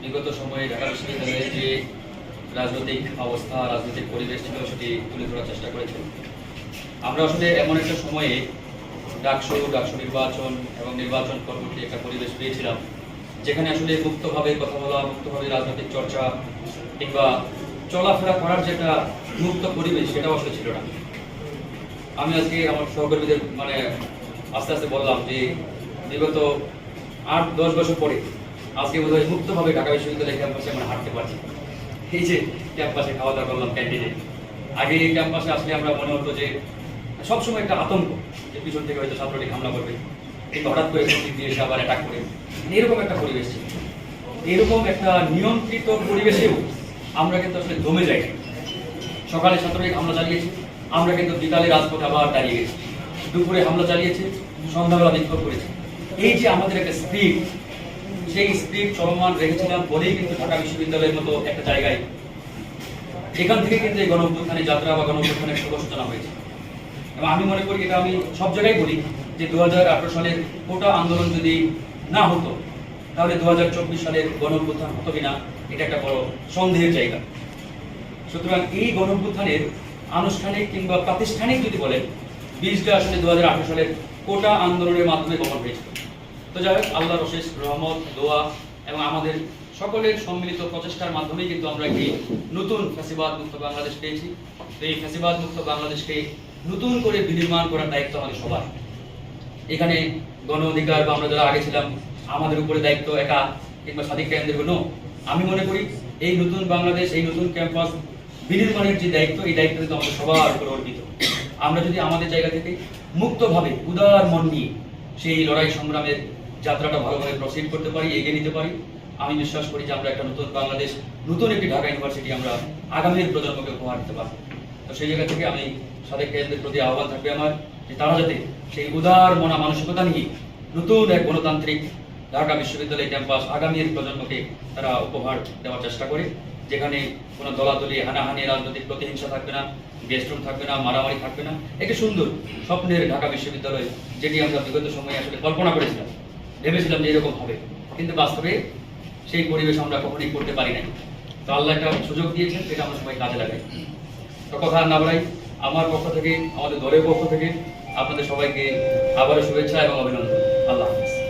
বিগত সময়ে ঢাকা বিশ্ববিদ্যালয়ের যে রাজনৈতিক অবস্থা, রাজনৈতিক পরিবেশ ছিল সেটি তুলে ধরার চেষ্টা করেছেন। আমরা আসলে এমন একটা সময়ে ডাকসু নির্বাচন এবং নির্বাচন পরবর্তী একটা পরিবেশ পেয়েছিলাম, যেখানে আসলে মুক্তভাবে কথা বলা, মুক্তভাবে রাজনৈতিক চর্চা কিংবা চলাফেরা করার যে একটা মুক্ত পরিবেশ, সেটাও আসলে ছিল না। আমি আজকে আমার সহকর্মীদের আস্তে আস্তে বললাম যে বিগত 8-10 বছর পরে আজকে বোধহয় মুক্তভাবে ঢাকা বিশ্ববিদ্যালয় ক্যাম্পাসে আমরা হাঁটতে পারছি। এই যে ক্যাম্পাসে খাওয়া দাওয়া করলাম ক্যান্টিনে, আগে এই ক্যাম্পাসে আসলে আমরা মনে হতো যে সবসময় একটা আতঙ্ক, যে পিছন থেকে হয়তো ছাত্রলীগ হামলা করবে, কিংবা হঠাৎ করে দিক দিয়ে এসে আবার অ্যাটাক করে, এরকম একটা পরিবেশ ছিল। এরকম একটা নিয়ন্ত্রিত পরিবেশেও আমরা কিন্তু আসলে দমে যাই। সকালে ছাত্রলীগ হামলা চালিয়েছে, আমরা কিন্তু বিকালে রাজপথে আবার দাঁড়িয়ে গেছি। দুপুরে হামলা চালিয়েছে, সন্ধ্যাবেলা বিক্ষোভ করেছে। এই যে আমাদের একটা স্পিড, সেই স্পিড চলমান রেখেছিলাম বলেই কিন্তু ঢাকা বিশ্ববিদ্যালয়ের মতো একটা জায়গায় এখান থেকে কিন্তু এই গণঅভ্যুত্থানের যাত্রা বা গণঅভ্যুত্থানের শুভ সূচনা হয়েছে। এবং আমি মনে করি, এটা আমি সব জায়গায় বলি, যে 2018 সালের কোটা আন্দোলন যদি না হতো তাহলে 2024 সালের গণঅভ্যুত্থান হতো কিনা এটা একটা বড় সন্দেহের জায়গা। সুতরাং এই গণঅভ্যুত্থানের আনুষ্ঠানিক কিংবা প্রাতিষ্ঠানিক যদি বলেন, বীজটা আসলে 2018 সালের কোটা আন্দোলনের মাধ্যমে বপন হয়েছিল। তো যাই হোক, আল্লাহর অশেষ রহমত, দোয়া এবং আমাদের সকলের সম্মিলিত প্রচেষ্টার মাধ্যমেই কিন্তু আমরা একটি নতুন ফ্যাসিবাদ মুক্ত বাংলাদেশ পেয়েছি। তো এই ফ্যাসিবাদ মুক্ত বাংলাদেশকে নতুন করে বিনির্মাণ করার দায়িত্ব আমাদের সবার। এখানে গণ অধিকার বা আমরা যারা আগে ছিলাম, আমাদের উপরে দায়িত্ব একা কিংবা সাদিক কেন্দ্রের জন্য। আমি মনে করি এই নতুন বাংলাদেশ, এই নতুন ক্যাম্পাস বিনির্মাণের যে দায়িত্ব, এই দায়িত্ব কিন্তু আমাদের সবার উপর অর্পিত। আমরা যদি আমাদের জায়গা থেকে মুক্তভাবে উদার মন নিয়ে সেই লড়াই সংগ্রামের যাত্রাটা ভালোভাবে প্রসিড করতে পারি, এগিয়ে নিতে পারি, আমি বিশ্বাস করি যে আমরা একটা নতুন বাংলাদেশ, নতুন একটি ঢাকা ইউনিভার্সিটি আমরা আগামীর প্রজন্মকে উপহার দিতে পারবো। তো সেই জায়গা থেকে আমি সাদেক কেন্দ্রের প্রতি আহ্বান থাকবে আমার, যে তারা যাতে সেই উদার মনা মানসিকতা নিয়ে নতুন এক গণতান্ত্রিক ঢাকা বিশ্ববিদ্যালয় ক্যাম্পাস আগামীর প্রজন্মকে তারা উপহার দেওয়ার চেষ্টা করে, যেখানে কোনো দলাদলি, হানাহানি, রাজনৈতিক প্রতিহিংসা থাকবে না, গেস্টরুম থাকবে না, মারামারি থাকবে না। একটি সুন্দর স্বপ্নের ঢাকা বিশ্ববিদ্যালয়, যেটি আমরা বিগত সময়ে আসলে কল্পনা করেছিলাম, ভেবেছিলাম যে এরকম হবে, কিন্তু বাস্তবে সেই পরিবেশ আমরা কখনোই করতে পারি নাই। তো আল্লাহ একটা সুযোগ দিয়েছেন, সেটা আমরা সবাই কাজে লাগাই। তো কথা না বাড়াই, আমার পক্ষ থেকে, আমাদের দলের পক্ষ থেকে আপনাদের সবাইকে আবারও শুভেচ্ছা এবং অভিনন্দন। আল্লাহ হাফেজ।